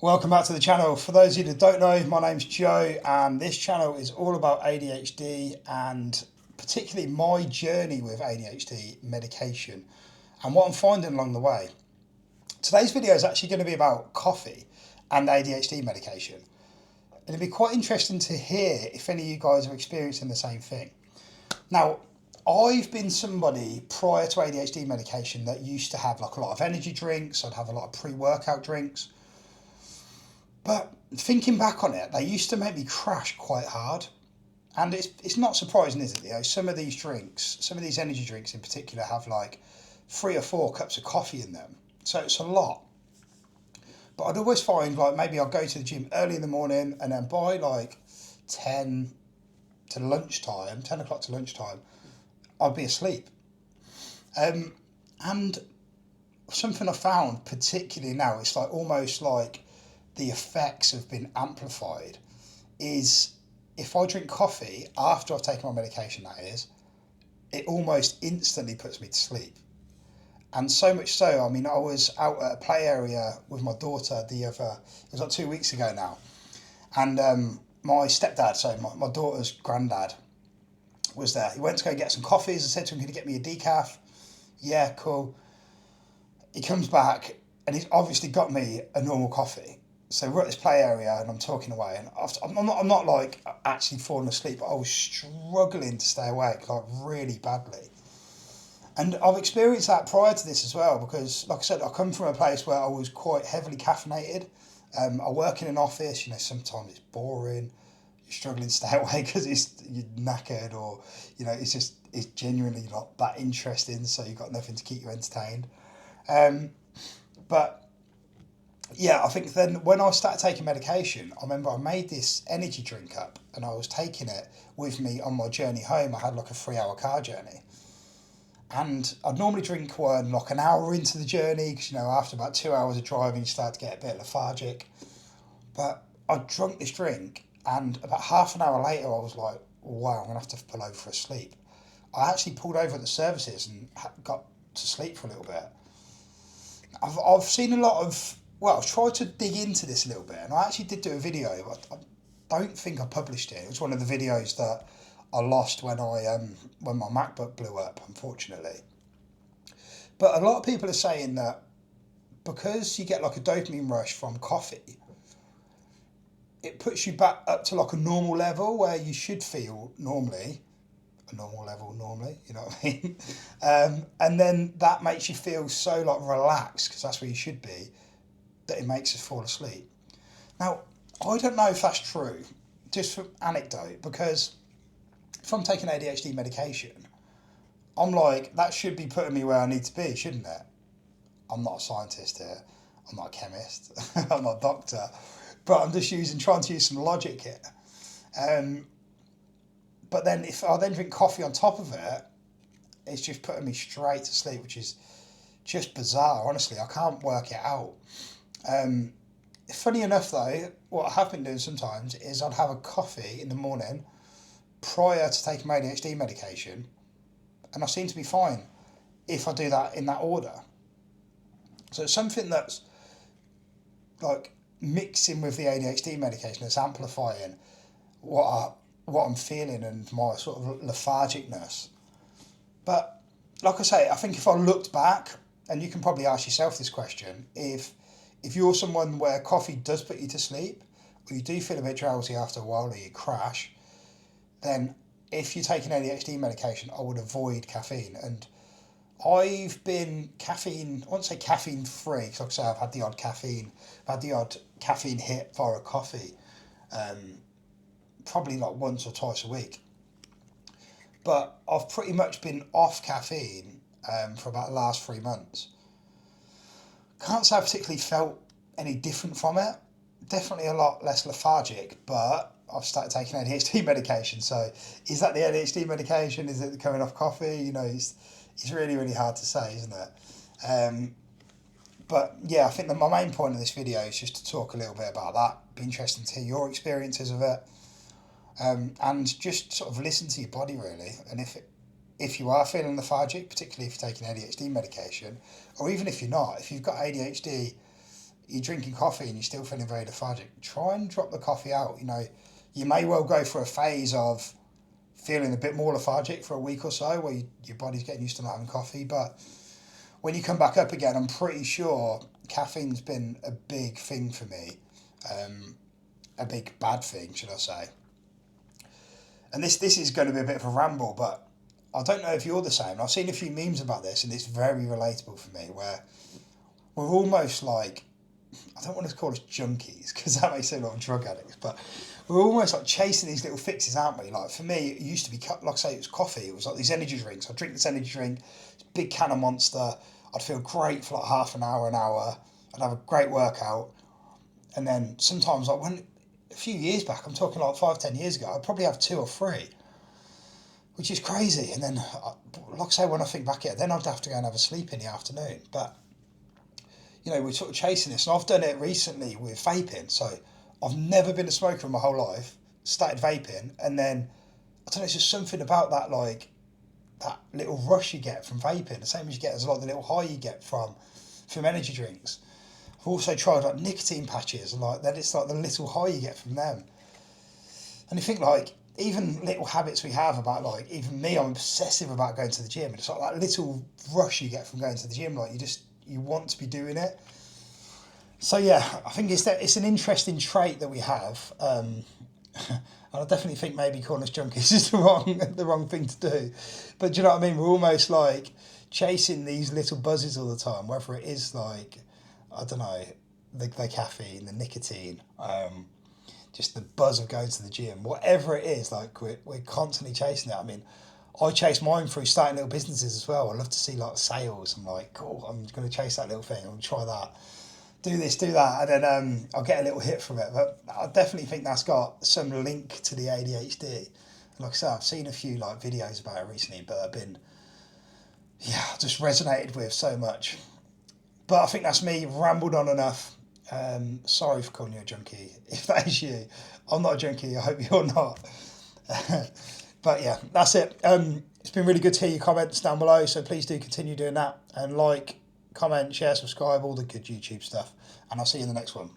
Welcome back to the channel. For those of you that don't know, my name's Joe and this channel is all about ADHD and particularly my journey with ADHD medication and what I'm finding along the way. Today's video is actually going to be about coffee and ADHD medication. And it'd be quite interesting to hear if any of you guys are experiencing the same thing. Now, I've been somebody prior to ADHD medication that used to have like a lot of energy drinks. I'd have a lot of pre-workout drinks. But thinking back on it, they used to make me crash quite hard. And it's not surprising, is it? You know, some of these drinks, some of these energy drinks in particular, have like 3 or 4 cups of coffee in them. So it's a lot. But I'd always find like maybe I'd go to the gym early in the morning and then by like 10 to lunchtime, 10 o'clock to lunchtime, I'd be asleep. And something I found particularly now, it's like almost like the effects have been amplified, is if I drink coffee after I've taken my medication, that is, it almost instantly puts me to sleep. And so much so, I mean, I was out at a play area with my daughter it was like 2 weeks ago now. And my stepdad, so my daughter's granddad, was there. He went to go get some coffees. I said to him, can you get me a decaf? Yeah, cool. He comes back and he's obviously got me a normal coffee. So we're at this play area and I'm talking away and I'm not like actually falling asleep, but I was struggling to stay awake like really badly. And I've experienced that prior to this as well because, like I said, I come from a place where I was quite heavily caffeinated. I work in an office, you know, sometimes it's boring, you're struggling to stay awake because you're knackered or, you know, it's genuinely not that interesting, so you've got nothing to keep you entertained. But yeah, I think then when I started taking medication, I remember I made this energy drink up and I was taking it with me on my journey home. I had like a 3-hour car journey. And I'd normally drink one like an hour into the journey because, you know, after about 2 hours of driving, you start to get a bit lethargic. But I drunk this drink and about half an hour later, I was like, wow, I'm going to have to pull over for a sleep. I actually pulled over at the services and got to sleep for a little bit. I've seen a lot of, well, I've tried to dig into this a little bit and I actually did do a video. I don't think I published it. It was one of the videos that I lost when my MacBook blew up, unfortunately. But a lot of people are saying that because you get like a dopamine rush from coffee, it puts you back up to like a normal level where you should feel normally, a normal level normally, you know what I mean? And then that makes you feel so like relaxed because that's where you should be, that it makes us fall asleep. Now, I don't know if that's true, just from anecdote, because if I'm taking ADHD medication, I'm like, that should be putting me where I need to be, shouldn't it? I'm not a scientist here. I'm not a chemist. I'm not a doctor. But I'm just trying to use some logic here. But then if I then drink coffee on top of it, it's just putting me straight to sleep, which is just bizarre, honestly. I can't work it out. Funny enough though, what I have been doing sometimes is I'd have a coffee in the morning prior to taking my ADHD medication, and I seem to be fine if I do that in that order. So it's something that's like mixing with the ADHD medication that's amplifying what I'm feeling and my sort of lethargicness. But like I say, I think if I looked back, and you can probably ask yourself this question, if you're someone where coffee does put you to sleep, or you do feel a bit drowsy after a while, or you crash, then if you're taking ADHD medication, I would avoid caffeine. And I've been caffeine, I won't say caffeine free, because like I say, I've had the odd caffeine hit via a coffee, probably like once or twice a week. But I've pretty much been off caffeine for about the last 3 months. Can't say I particularly felt any different from it. Definitely a lot less lethargic, but I've started taking ADHD medication. So is that the ADHD medication? Is it coming off coffee? You know, it's really, really hard to say, isn't it? But yeah, I think that my main point of this video is just to talk a little bit about that. Be interesting to hear your experiences of it. And just sort of listen to your body really. And if you are feeling lethargic, particularly if you're taking ADHD medication, or even if you're not, if you've got ADHD you're drinking coffee and you're still feeling very lethargic, try and drop the coffee out. You know, you may well go for a phase of feeling a bit more lethargic for a week or so where your body's getting used to not having coffee. But when you come back up again, I'm pretty sure caffeine's been a big thing for me, a big bad thing, should I say. And this is going to be a bit of a ramble, but I don't know if you're the same. I've seen a few memes about this, and it's very relatable for me, where we're almost like, I don't want to call us junkies, because that makes it a lot of drug addicts, but we're almost like chasing these little fixes, aren't we? Like for me, it used to be, like I say, it was coffee. It was like these energy drinks. I'd drink this energy drink, this big can of Monster. I'd feel great for like half an hour. I'd have a great workout. And then sometimes, like when, a few years back, I'm talking like 5-10 years ago, I'd probably have 2 or 3, which is crazy. And then, like I say, when I think back at it, then I'd have to go and have a sleep in the afternoon. But, you know, we're sort of chasing this. And I've done it recently with vaping. So I've never been a smoker in my whole life, started vaping, and then, I don't know, it's just something about that, like, that little rush you get from vaping, the same as you get as like the little high you get from energy drinks. I've also tried like nicotine patches, and like then it's like the little high you get from them. And you think like even little habits we have about, like, even me, I'm obsessive about going to the gym, and it's like that little rush you get from going to the gym, like you want to be doing it. So yeah, I think it's an interesting trait that we have. And I definitely think maybe calling us junkies is the wrong thing to do. But do you know what I mean? We're almost like chasing these little buzzes all the time, whether it is like, I don't know, the caffeine, the nicotine, just the buzz of going to the gym, whatever it is, like we're constantly chasing it. I mean, I chase mine through starting little businesses as well. I love to see like sales. I'm like, cool, I'm going to chase that little thing. I'm going to try that. Do this, do that, and then I'll get a little hit from it. But I definitely think that's got some link to the ADHD. And like I said, I've seen a few like videos about it recently, but I've been, just resonated with so much. But I think that's me, rambled on enough. Sorry for calling you a junkie, if that is you. I'm not a junkie, I hope you're not. But yeah, that's it. It's been really good to hear your comments down below, so please do continue doing that, and like, comment, share, subscribe, all the good YouTube stuff, and I'll see you in the next one.